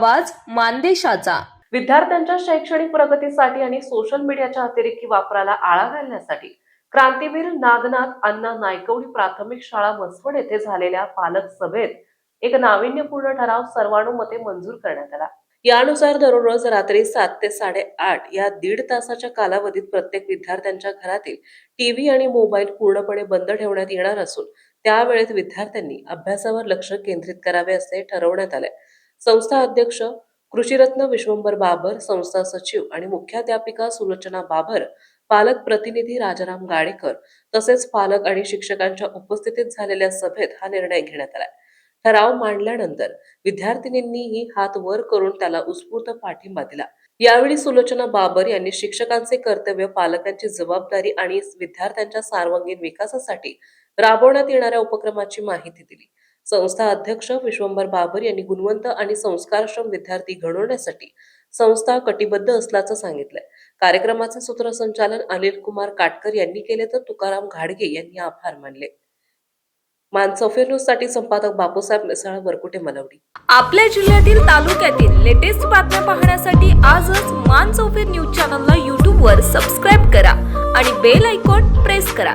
आवाज मानदेशाचा। विद्यार्थ्यांच्या शैक्षणिक प्रगतीसाठी आणि सोशल मीडियाच्या अतिरेकी वापराला आळा घालण्यासाठी क्रांतीवीर नागनाथ अण्णा नायकवडी प्राथमिक शाळा मसवड येथे झालेल्या पालक सभेत एक नाविन्यपूर्ण ठराव सर्वानुमते मंजूर करण्यात आला। यानुसार दररोज रात्री 7 ते 8:30 या 1.5 तासाच्या कालावधीत प्रत्येक विद्यार्थ्यांच्या घरातील टीव्ही आणि मोबाईल पूर्णपणे बंद ठेवण्यात येणार असून त्या वेळेत विद्यार्थ्यांनी अभ्यासावर लक्ष केंद्रित करावे असे ठरवण्यात आले। संस्था अध्यक्ष कृषीरत्न विश्वंभर बाबर, संस्था सचिव आणि मुख्याध्यापिका सुलोचना बाबर, पालक प्रतिनिधी राजाराम गाडेकर तसेच पालक आणि शिक्षकांच्या उपस्थितीत झालेल्या सभेत हा निर्णय घेण्यात आला। ठराव मांडल्यानंतर विद्यार्थिनींनीही हात वर करून त्याला उत्स्फूर्त पाठिंबा दिला। यावेळी सुलोचना बाबर यांनी शिक्षकांचे कर्तव्य, पालकांची जबाबदारी आणि विद्यार्थ्यांच्या सर्वांगीण विकासासाठी राबवण्यात येणाऱ्या उपक्रमाची माहिती दिली। संस्था अध्यक्ष विश्वंभर बाबर यांनी गुणवंत आणि संस्कारक्षम विद्यार्थी घडवण्यासाठी संस्था कटिबद्ध असल्याचं सांगितलंय। कार्यक्रमाचे सूत्रसंचालन अनिल कुमार काटकर यांनी केले तर तुकाराम घाडगे यांनी आभार मानले। मानसोफर न्यूज साठी संपादक बापूसाहेब मिसाळ, वरकुटे, मलवडी। आपल्या जिल्ह्यातील तालुक्यातील लेटेस्ट बातम्या पाहण्यासाठी आजच मानसोफर न्यूज चॅनलला YouTube वर सबस्क्राईब करा आणि बेल आयकॉन प्रेस करा।